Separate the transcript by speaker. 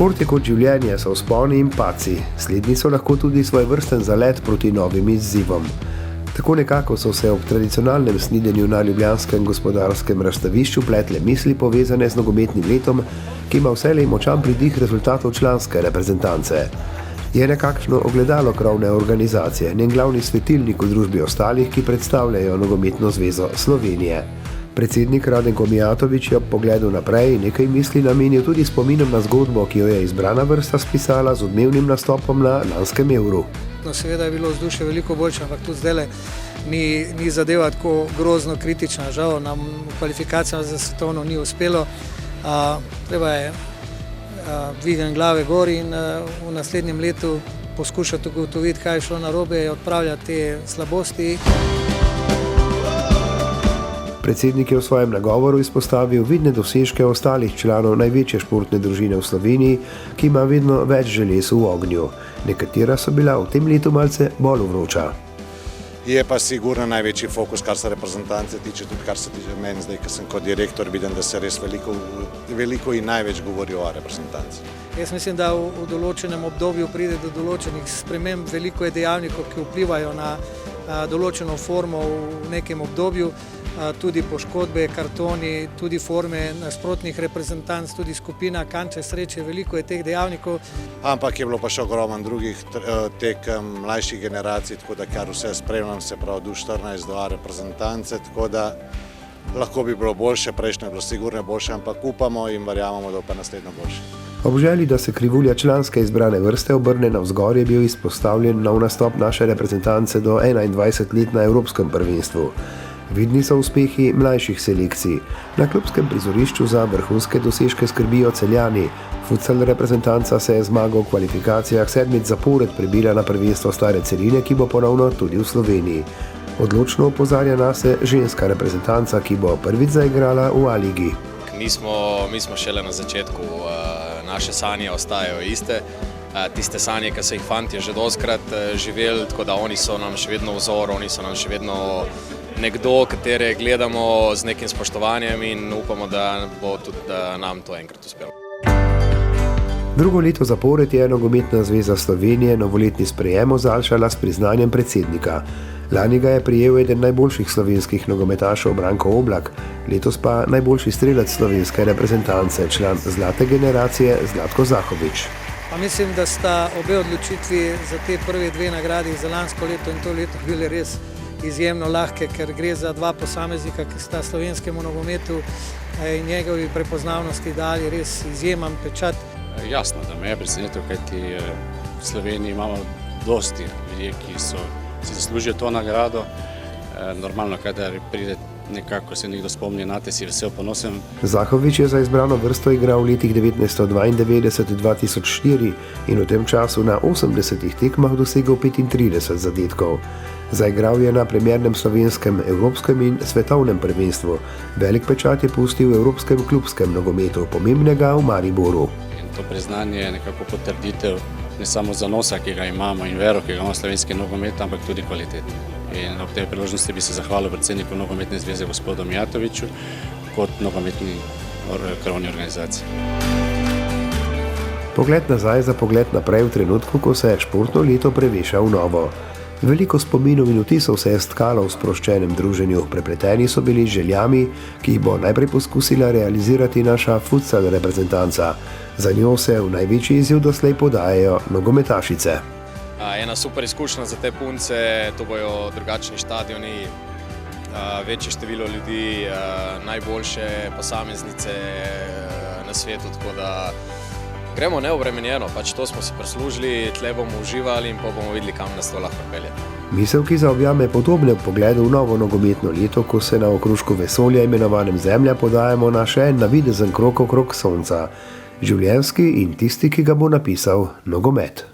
Speaker 1: Šport je kot življenje, so vzponi in padci. Slednji so lahko tudi svojevrsten zalet proti novim izzivom. Tako nekako so se ob tradicionalnem snidenju na ljubljanskem gospodarskem razstavišču pletle misli povezane z nogometnim letom, ki ima vselej močan pridih rezultatov članske reprezentance. Je nekakšno ogledalo krovne organizacije, njen glavni svetilnik v družbi ostalih, ki predstavljajo Nogometno zvezo Slovenije. Predsednik Radenko Mijatović je ob pogledu naprej nekaj misli namenil tudi spominom na zgodbo, ki jo je izbrana vrsta spisala z odmevnim nastopom na lanskem Euru.
Speaker 2: No, seveda je bilo vzdušje veliko boljše, ampak tudi zdajle ni zadeva tako grozno kritična. Žal nam v kvalifikacijah za svetovno ni uspelo. Treba je dvigati glave gor in v naslednjem letu poskušati ugotoviti, kaj je šlo narobe, odpravljati te slabosti.
Speaker 1: Predsednik je v svojem nagovoru izpostavil vidne dosežke ostalih članov največje športne družine v Sloveniji, ki ima vedno več želez v ognju. Nekatera so bila v tem letu malce bolj vroča.
Speaker 3: Je pa sigurno največji fokus, kar se reprezentance tiče, tudi kar se tiče meni zdaj, ker sem kot direktor, vidim, da se res veliko in največ govori o reprezentanci.
Speaker 2: Jaz mislim, da v določenem obdobju pride do določenih sprememb, veliko je dejavnikov, ki vplivajo na določeno formo v nekem obdobju, tudi poškodbe, kartoni, tudi forme nasprotnih reprezentanc, tudi skupina, kanče sreče, veliko je teh dejavnikov.
Speaker 3: Ampak je bilo pa še ogromno drugih tekem mlajših generacij, tako da kar vse spremljam, se pravi do 14 do A reprezentance, tako da lahko bi bilo boljše, prejšnje je bilo sigurno boljše, ampak upamo in verjamemo, da bo pa naslednjo boljše.
Speaker 1: Ob želji, da se krivulja članske izbrane vrste obrne navzgor, je bil izpostavljen nov nastop naše reprezentance do 21 let na Evropskem prvenstvu. Vidni so uspehi mlajših selekcij. Na klubskem prizorišču za vrhunske dosežke skrbijo Celjani. Futsal reprezentanca se je zmagal v kvalifikacijah 7 zapored prebila na prvenstvo stare Celine, ki bo ponovno tudi v Sloveniji. Odločno opozarja nase ženska reprezentanca, ki bo prvič zaigrala v A-ligi.
Speaker 4: Mi smo šele na začetku, naše sanje ostajajo iste. Tiste sanje, ki so jih fantje že dostikrat živeli, tako da oni so nam še vedno vzor, oni so nam še vedno nekdo, katere gledamo z nekim spoštovanjem in upamo, da bo tudi nam to enkrat uspelo.
Speaker 1: Drugo leto zapored je Nogometna zveza Slovenije novoletni sprejem ozaljšala s priznanjem predsednika. Lani ga je prijel eden najboljših slovenskih nogometašev Branko Oblak, letos pa najboljši strelec slovenske reprezentance, član zlate generacije Zlatko Zahović.
Speaker 2: Pa mislim, da sta obe odločitvi za te prve dve nagradi za lansko leto in to leto bile res izjemno lahke, ker gre za dva posameznika, ki sta slovenskemu nogometu in njegovi prepoznavnosti dali res izjemen pečat.
Speaker 5: Jasno, da me je presenetilo, kajti v Sloveniji imamo dosti ljudi, ki si zaslužijo to nagrado. Normalno, kadar pride nekako se nekdo spomni nate, si vesel, ponosen.
Speaker 1: Zahović je za izbrano vrsto igral v letih 1992-2004 in v tem času na 80 tekmah dosegel 35 zadetkov. Zaigral je na premiernem slovenskem, evropskem in svetovnem prvenstvu. Velik pečat je pustil v evropskem klubskem nogometu, pomembnega v Mariboru.
Speaker 5: In to priznanje je nekako potrditev ne samo zanosa, ki ga imamo in vero, ki ga ima slovenski nogomet, ampak tudi kvalitet. In ob tej priložnosti bi se zahvalil predsedniku Nogometne zveze gospodu Mijatoviću kot nogometni krovni organizaciji.
Speaker 1: Pogled nazaj za pogled naprej v trenutku, ko se športno leto preveša v novo. Veliko spominov in vtisov se je stkalo v sproščenem druženju, prepleteni so bili željami, ki jih bo najprej poskusila realizirati naša futsal reprezentanca. Za njo se v največji izziv doslej podajajo nogometašice.
Speaker 4: Ena super izkušnja za te punce, to bojo drugačni štadioni, večje število ljudi, najboljše posameznice na svetu, tako da gremo neobremenjeno, pač to smo si prislužili, tle bomo uživali in pa bomo videli, kam nas to lahko pelje.
Speaker 1: Misel, ki zaobjame podobne pogledu v novo nogometno leto, ko se na okružku vesolja imenovanem Zemlja podajamo na še en navidezen krog okrog sonca. Življenjski in tisti, ki ga bo napisal nogomet.